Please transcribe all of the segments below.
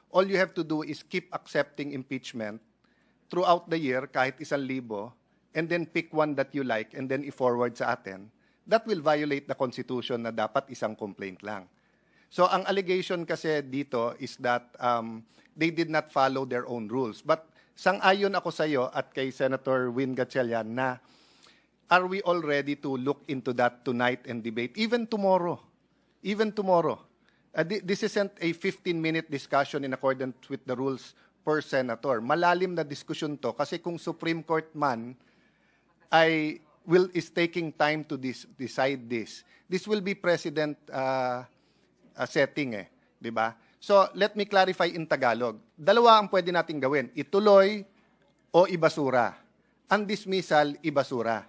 all you have to do is keep accepting impeachment throughout the year, kahit 1,000, and then pick one that you like and then i-forward sa atin. That will violate the Constitution na dapat isang complaint lang. So ang allegation kasi dito is that they did not follow their own rules. But sang-ayon ako sa iyo at kay Senator Win Gatchalian na are we all ready to look into that tonight and debate? Even tomorrow. Even tomorrow. This isn't a 15-minute discussion in accordance with the rules per senator. Malalim na diskusyon to kasi kung Supreme Court man is taking time to decide this. This will be precedent setting, di ba? So, let me clarify in Tagalog. Dalawa ang pwede nating gawin. Ituloy o ibasura. Ang dismissal, ibasura.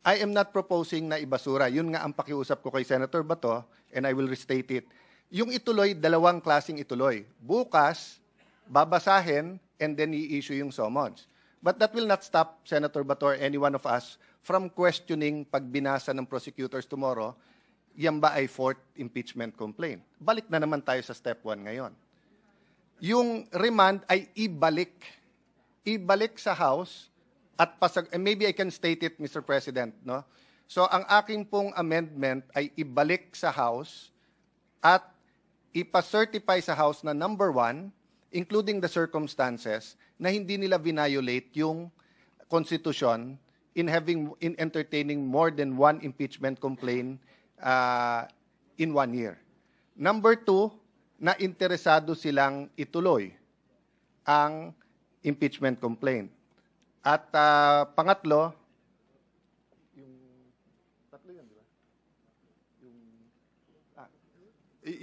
I am not proposing na ibasura. Yun nga ang pakiusap ko kay Senator Bato, and I will restate it. Yung ituloy, dalawang klaseng ituloy. Bukas, babasahin, and then i-issue yung summons. But that will not stop Senator Bato or any one of us from questioning pag binasa ng prosecutors tomorrow, yan ba ay fourth impeachment complaint? Balik na naman tayo sa step 1 ngayon. Yung remand ay ibalik. Ibalik sa House at and maybe I can state it, Mr. President, no? So ang aking pong amendment ay ibalik sa House at ipa-certify sa House na number 1, including the circumstances, na hindi nila violate yung Constitution in entertaining more than one impeachment complaint in 1 year. Number 2, na interesado silang ituloy ang impeachment complaint. At pangatlo,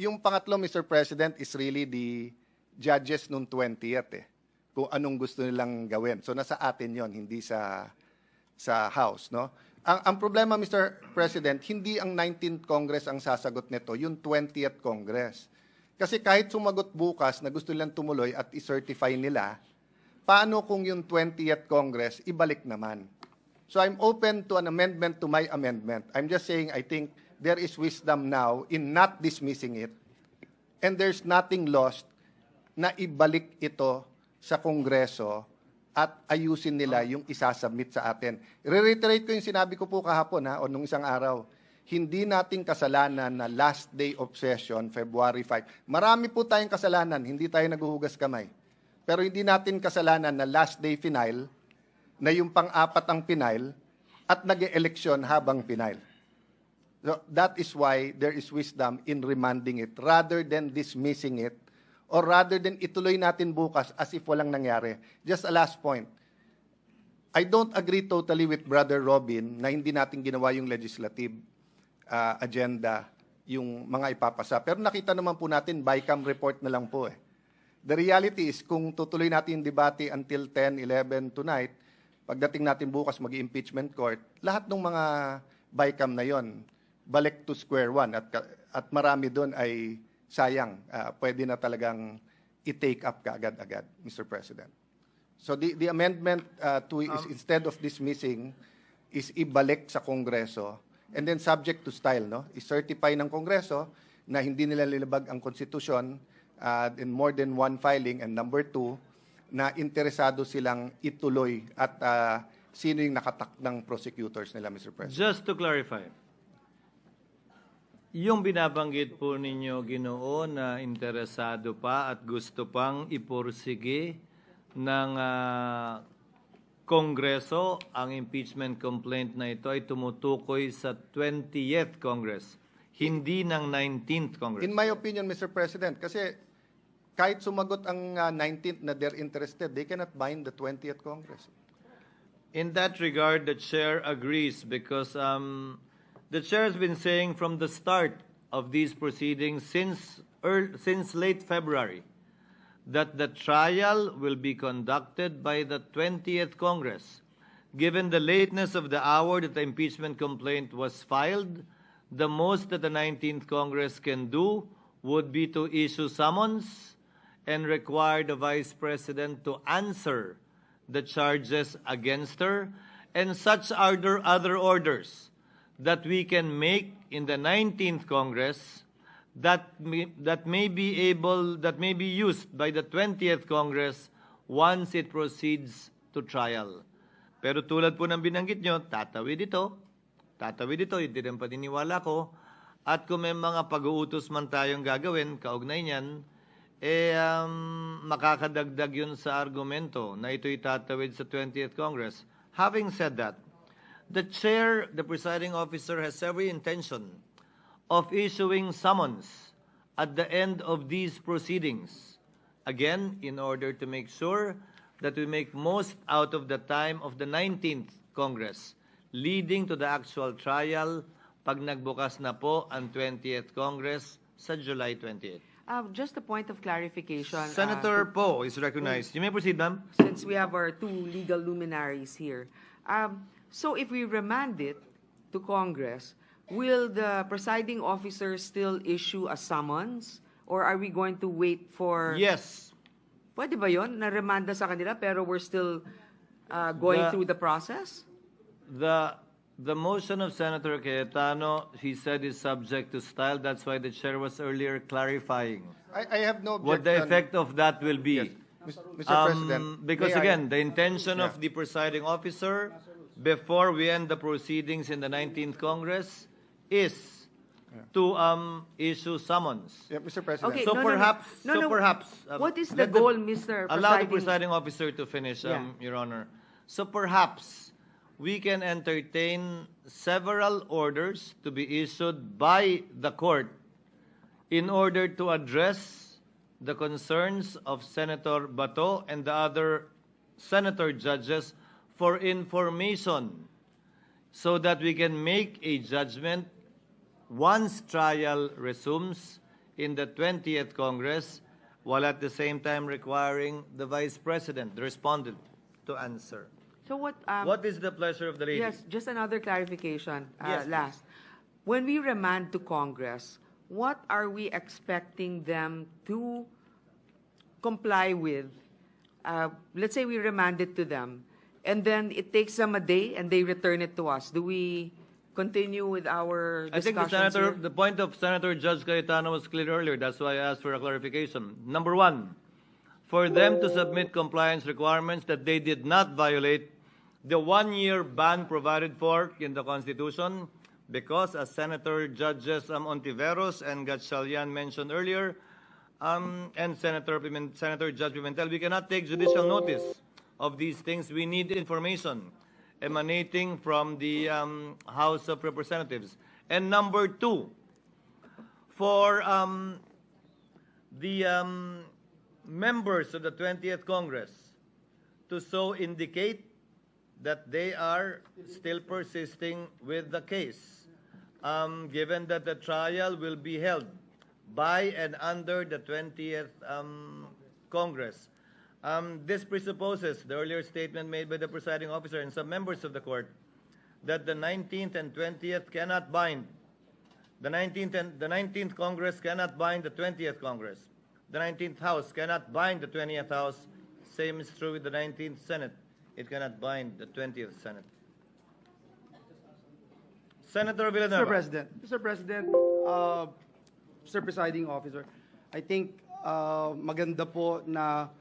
yung pangatlo, Mr. President, is really the judges nung 20th kung anong gusto nilang gawin. So nasa atin yon, hindi sa House, no? Ang problema, Mr. President, hindi ang 19th Congress ang sasagot nito, yung 20th Congress. Kasi kahit sumagot bukas na gusto nilang tumuloy at i-certify nila, paano kung yung 20th Congress ibalik naman? So I'm open to an amendment to my amendment. I'm just saying I think there is wisdom now in not dismissing it, and there's nothing lost na ibalik ito sa Kongreso at ayusin nila yung isasubmit sa atin. Re-reiterate ko yung sinabi ko po kahapon o nung isang araw. Hindi nating kasalanan na last day of session, February 5. Marami po tayong kasalanan, hindi tayo naghuhugas kamay. Pero hindi natin kasalanan na last day final, na yung pang-apat ang final, at nag-eleksyon habang final. So that is why there is wisdom in remanding it rather than dismissing it, or rather than ituloy natin bukas as if walang nangyari. Just a last point. I don't agree totally with Brother Robin na hindi natin ginawa yung legislative agenda, yung mga ipapasa. Pero nakita naman po natin, BICAM report na lang po The reality is, kung tutuloy natin yung debate until 10, 11 tonight, pagdating natin bukas mag-impeachment court, lahat ng mga BICAM na yon balik to square one. At marami doon ay sayang, pwede na talagang i-take up kaagad-agad, Mr. President. So the amendment is instead of dismissing, is ibalik sa Kongreso, and then subject to style, no? I-certify ng Kongreso na hindi nila nilabag ang Constitution in more than one filing, and number 2, na interesado silang ituloy at sino yung nakatakdang prosecutors nila, Mr. President. Just to clarify, yung binabanggit po ninyo, Ginoo, na interesado pa at gusto pang ipursige ng Kongreso ang impeachment complaint na ito ay tumutukoy sa 20th Congress, hindi ng 19th Congress. In my opinion, Mr. President, kasi kahit sumagot ang 19th na they're interested, they cannot bind the 20th Congress. In that regard, the Chair agrees because the Chair has been saying from the start of these proceedings since late February that the trial will be conducted by the 20th Congress. Given the lateness of the hour that the impeachment complaint was filed, the most that the 19th Congress can do would be to issue summons and require the Vice President to answer the charges against her, and such are there other orders that we can make in the 19th Congress that may be used by the 20th Congress once it proceeds to trial. Pero tulad po ng binanggit nyo, tatawid ito, hindi rin paniniwala ko, at kung may mga pag-uutos man tayong gagawin, kaugnay niyan, makakadagdag yun sa argumento na ito'y tatawid sa 20th Congress. Having said that, the chair, the presiding officer, has every intention of issuing summons at the end of these proceedings. Again, in order to make sure that we make most out of the time of the 19th Congress, leading to the actual trial pag nagbukas na po ang 20th Congress sa July 28th. Just a point of clarification. Senator Poe is recognized. You may proceed, ma'am. Since we have our two legal luminaries here. So if we remand it to Congress, will the presiding officer still issue a summons? Or are we going to wait for... Yes. Pwede ba yun? Na-remanda sa kanila pero we're still going through the process? The motion of Senator Cayetano, he said, is subject to style. That's why the chair was earlier clarifying I have no objection. what the effect of that will be. Yes. Mr. President. Because may I- again, the intention of the presiding officer before we end the proceedings in the 19th Congress is to issue summons. Yeah, Mr. President. Okay, So perhaps, What is the let goal, Mr. Allow the Presiding- presiding officer to finish, Yeah. Your Honor. So perhaps we can entertain several orders to be issued by the court in order to address the concerns of Senator Bato and the other senator judges for information so that we can make a judgment once trial resumes in the 20th Congress, while at the same time requiring the Vice President, the respondent, to answer. So what What is the pleasure of the lady? Yes, just another clarification. Yes, Last. When we remand to Congress, what are we expecting them to comply with? Let's say we remand it to them, and then it takes them a day and they return it to us. Do we continue with our I think discussions here? the point of Senator Judge Cayetano was clear earlier. That's why I asked for a clarification. Number one, for them to submit compliance requirements that they did not violate the one-year ban provided for in the Constitution, because as Senator Judges Ontiveros and Gatchalian mentioned earlier, and Senator Judge Pimentel, we cannot take judicial notice of these things. We need information emanating from the House of Representatives. And number two, for the members of the 20th Congress to so indicate that they are still persisting with the case, given that the trial will be held by and under the 20th Congress. This presupposes the earlier statement made by the presiding officer and some members of the court that the 19th and 20th cannot bind. The 19th Congress cannot bind the 20th Congress. The 19th House cannot bind the 20th House. Same is true with the 19th Senate. It cannot bind the 20th Senate. Senator Villanueva. Mr. President, Mr. Presiding Officer, I think maganda po na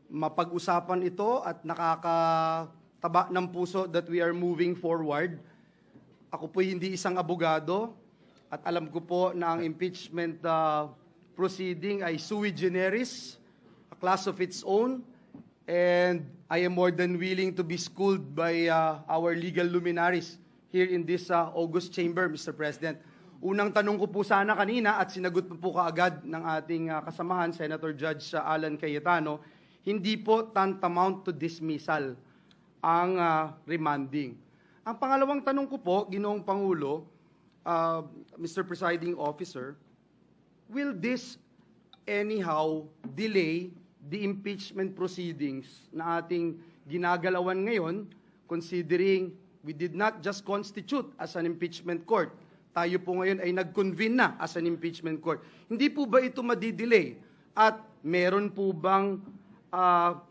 mapag-usapan ito at nakakataba ng puso that we are moving forward. Ako po hindi isang abogado at alam ko po na ang impeachment proceeding ay sui generis, a class of its own, and I am more than willing to be schooled by our legal luminaries here in this August chamber, Mr. President. Unang tanong ko po sana kanina at sinagot po kaagad ng ating kasamahan, Senator Judge Alan Cayetano, hindi po tantamount to dismissal ang remanding. Ang pangalawang tanong ko po, Ginoong Pangulo, Mr. Presiding Officer, will this anyhow delay the impeachment proceedings na ating ginagalawan ngayon, considering we did not just constitute as an impeachment court. Tayo po ngayon ay nag-convene na as an impeachment court. Hindi po ba ito madidelay? At meron po bang,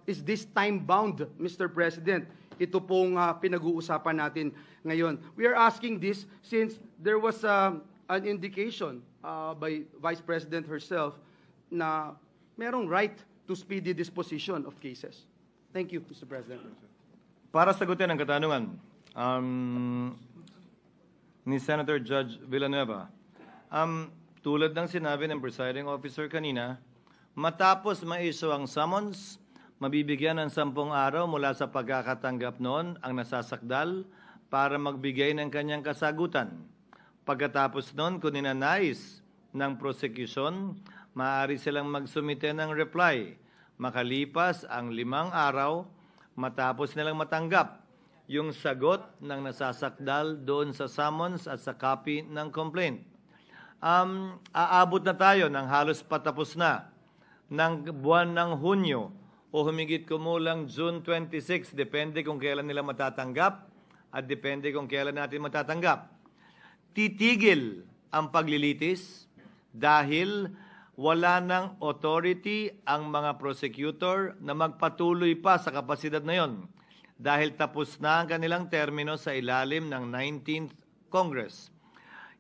is this time-bound, Mr. President? Ito pong pinag-uusapan natin ngayon. We are asking this since there was an indication by Vice President herself na merong right to speedy disposition of cases. Thank you, Mr. President. Para sagutin ang katanungan ni Senator Judge Villanueva, tulad ng sinabi ng presiding officer kanina, matapos ma-issue ang summons, mabibigyan ng 10 araw mula sa pagkakatanggap noon ang nasasakdal para magbigay ng kanyang kasagutan. Pagkatapos noon, kung ninanais ng prosecution, maaari silang magsumite ng reply. Makalipas ang 5 araw, matapos nilang matanggap yung sagot ng nasasakdal doon sa summons at sa copy ng complaint. Aabot na tayo ng halos patapos na ng buwan ng Hunyo o humigit kumulang June 26, depende kung kailan nila matatanggap at depende kung kailan natin matatanggap. Titigil ang paglilitis dahil wala ng authority ang mga prosecutor na magpatuloy pa sa kapasidad na yon dahil tapos na ang kanilang termino sa ilalim ng 19th Congress.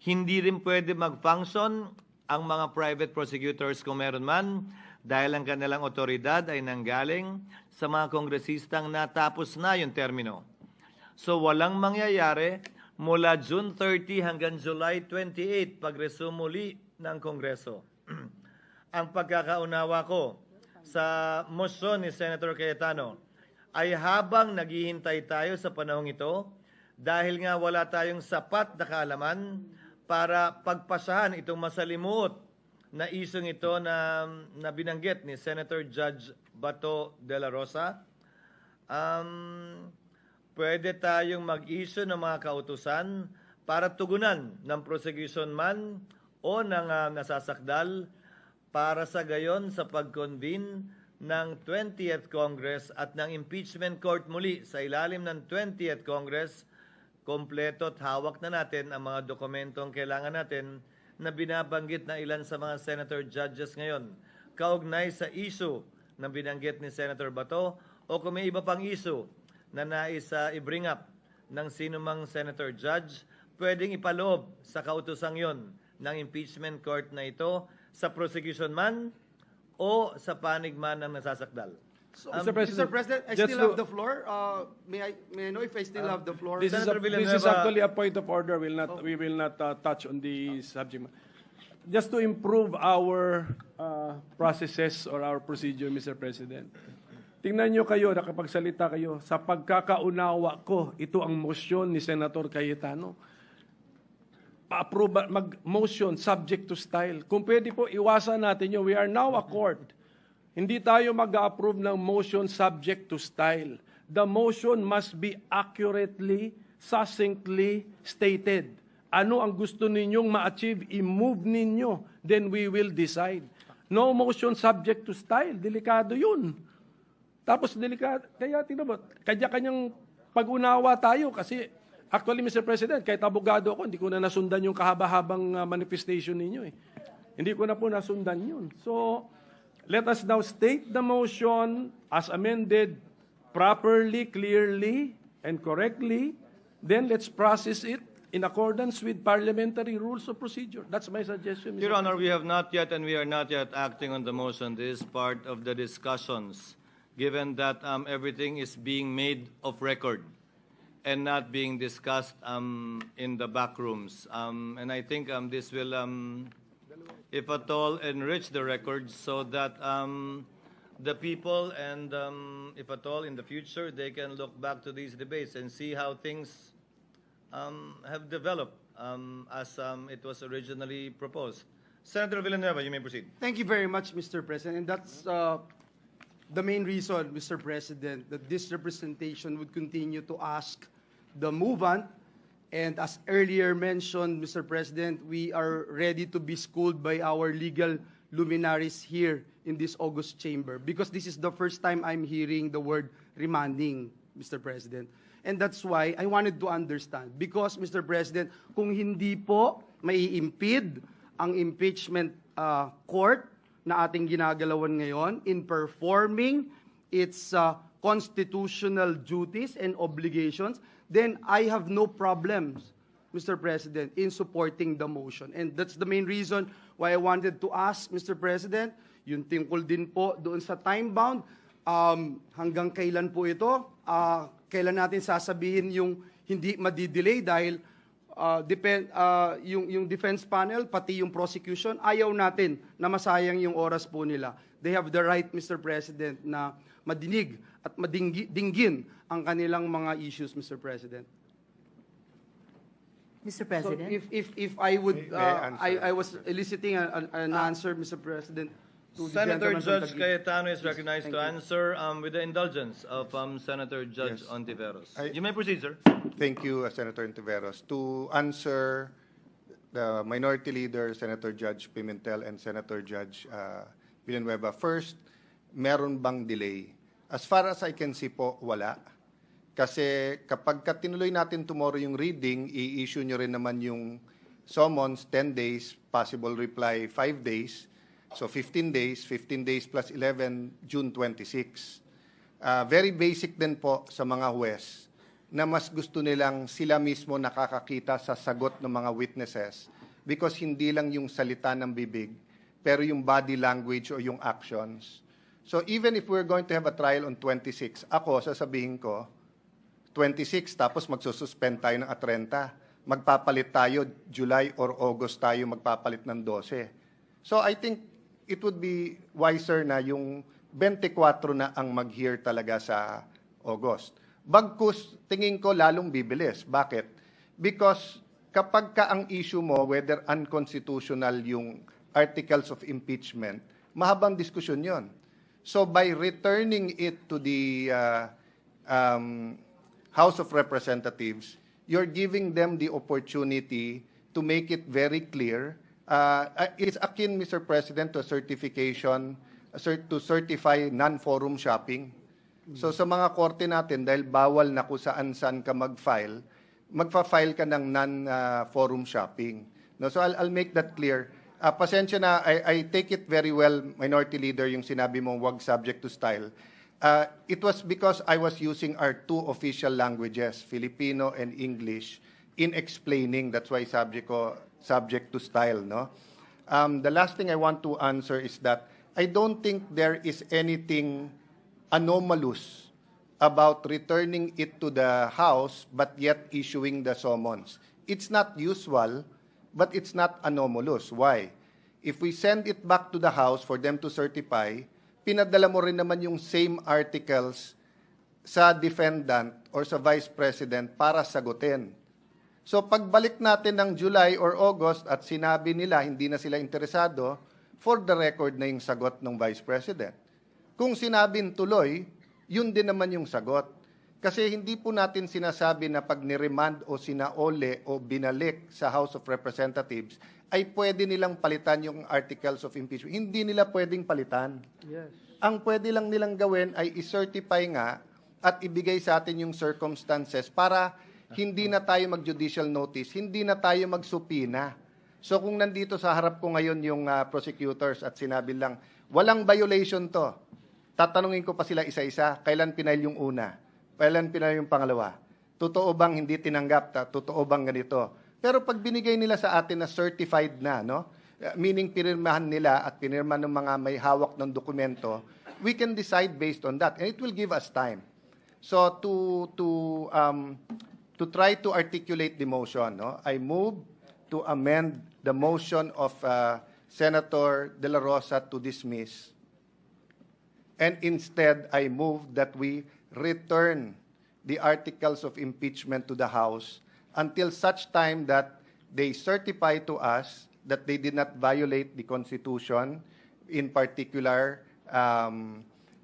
Hindi rin pwede mag-function ang mga private prosecutors kung meron man dahil ang kanilang otoridad ay nanggaling sa mga kongresistang natapos na yung termino. So walang mangyayari mula June 30 hanggang July 28 pag-resume muli ng Kongreso. Ang pagkakaunawa ko sa motion ni Senator Cayetano ay habang naghihintay tayo sa panahong ito, dahil nga wala tayong sapat na kaalaman para pagpasahan itong masalimuot na isyong ito na binanggit ni Senator Judge Bato de la Rosa, pwede tayong mag-issue ng mga kautusan para tugunan ng prosecution man o ng nasasakdal para sa gayon sa pag-convene ng 20th Congress at ng impeachment court muli sa ilalim ng 20th Congress, kompleto at hawak na natin ang mga dokumentong kailangan natin na binabanggit na ilan sa mga senator judges ngayon, kaugnay sa issue na binanggit ni Senator Bato o kung may iba pang issue na nais i-bring up ng sinumang senator judge, pwedeng ipaloob sa kautusang yon ng impeachment court na ito sa prosecution man o sa panig man ng nasasakdal. So, Mr. President, I still have the floor. May I know if I still have the floor? This is Villanueva, actually a point of order. We will not touch on the subject. Just to improve our processes or our procedure, Mr. President. Tingnan nyo kayo, nakapagsalita kayo, sa pagkakaunawa ko, ito ang motion ni Senator Cayetano. Pa-approve, mag-motion subject to style. Kung pwede po, iwasan natin yun. We are now a court. Hindi tayo mag-approve ng motion subject to style. The motion must be accurately, succinctly stated. Ano ang gusto ninyong ma-achieve, i-move ninyo, then we will decide. No motion subject to style. Delikado yun. Tapos delikado, kaya tingnan mo, kanya-kanyang pag-unawa tayo kasi actually, Mr. President, kahit abogado ako, hindi ko na nasundan yung kahaba-habang manifestation ninyo eh. Hindi ko na po nasundan yun. So, let us now state the motion as amended properly, clearly, and correctly. Then let's process it in accordance with parliamentary rules of procedure. That's my suggestion, Mr. Your Honor, we have not yet and we are not yet acting on the motion. This is part of the discussions, given that everything is being made of record and not being discussed in the back rooms. And I think this will, if at all, enrich the records so that the people and, if at all, in the future, they can look back to these debates and see how things have developed as it was originally proposed. Senator Villanueva, you may proceed. Thank you very much, Mr. President. And that's the main reason, Mr. President, that this representation would continue to ask the movant. And as earlier mentioned, Mr. President, we are ready to be schooled by our legal luminaries here in this August chamber because this is the first time I'm hearing the word remanding, Mr. President. And that's why I wanted to understand. Because, Mr. President, kung hindi po mai-impede ang impeachment court na ating ginagalawan ngayon in performing its constitutional duties and obligations, then I have no problems, Mr. President, in supporting the motion. And that's the main reason why I wanted to ask, Mr. President, yung tungkol din po doon sa time-bound, hanggang kailan po ito? Kailan natin sasabihin yung hindi madidelay dahil yung defense panel, pati yung prosecution, ayaw natin na masayang yung oras po nila. They have the right, Mr. President, na madinig at madinggin ang kanilang mga issues, Mr. President. Mr. So President? if I would, May I answer? I was eliciting an answer, Mr. President, to the Senator gentleman from Judge Taguig. Cayetano is recognized Thank to you. answer with the indulgence of Senator Judge Yes. Ontiveros. I- You may proceed, sir. Thank you, Senator Ontiveros. To answer the Minority Leader, Senator Judge Pimentel, and Senator Judge Villanueva, first, meron bang delay? As far as I can see po, wala. Kasi kapag tinuloy natin tomorrow yung reading, i-issue nyo rin naman yung summons, 10 days, possible reply 5 days. So 15 days plus 11, June 26. Very basic din po sa mga huwes na mas gusto nilang sila mismo nakakakita sa sagot ng mga witnesses because hindi lang yung salita ng bibig, pero yung body language o yung actions. So even if we're going to have a trial on 26, ako, sasabihin ko, 26, tapos magsususpend tayo ng 30. Magpapalit tayo, July or August tayo magpapalit ng 12. So I think it would be wiser na yung 24 na ang mag-hear talaga sa August. Bagkus, tingin ko lalong bibilis. Bakit? Because kapag ka ang issue mo, whether unconstitutional yung articles of impeachment, mahabang diskusyon yon. So by returning it to the House of Representatives, you're giving them the opportunity to make it very clear. It's akin, Mr. President, to certification, to certify non-forum shopping. So sa mga korte natin, dahil bawal na kung saan-saan ka mag-file, magfa-file ka ng non-forum shopping. No, so I'll make that clear. Pasensya na, I take it very well, Minority Leader, yung sinabi mong wag subject to style. It was because I was using our two official languages, Filipino and English, in explaining. That's why subject to style. No? The last thing I want to answer is that I don't think there is anything anomalous about returning it to the House but yet issuing the summons. It's not usual, but it's not anomalous. Why? If we send it back to the House for them to certify, pinadala mo rin naman yung same articles sa defendant or sa vice president para sagutin. So pagbalik natin ng July or August at sinabi nila hindi na sila interesado, for the record na yung sagot ng vice president. Kung sinabing tuloy, yun din naman yung sagot. Kasi hindi po natin sinasabi na pag niremand o sinaole o binalik sa House of Representatives, ay pwede nilang palitan yung articles of impeachment. Hindi nila pwedeng palitan. Yes. Ang pwede lang nilang gawin ay i-certify nga at ibigay sa atin yung circumstances para hindi na tayo mag-judicial notice, hindi na tayo magsupina. So kung nandito sa harap ko ngayon yung prosecutors at sinabi lang, walang violation to, tatanungin ko pa sila isa-isa, kailan pinail yung una, kailan pinail yung pangalawa, totoo bang hindi tinanggap, totoo bang ganito. Pero pag binigay nila sa atin na certified na, no? Meaning pinirmahan nila at pinirma ng mga may hawak ng dokumento, we can decide based on that. And it will give us time. So to try to articulate the motion, no? I move to amend the motion of Senator De La Rosa to dismiss. And instead, I move that we return the articles of impeachment to the House until such time that they certify to us that they did not violate the Constitution, in particular,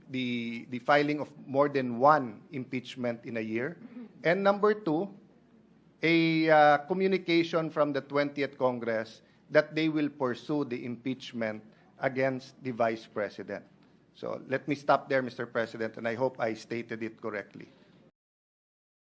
the filing of more than one impeachment in a year. And number two, a communication from the 20th Congress that they will pursue the impeachment against the Vice President. So let me stop there, Mr. President, and I hope I stated it correctly.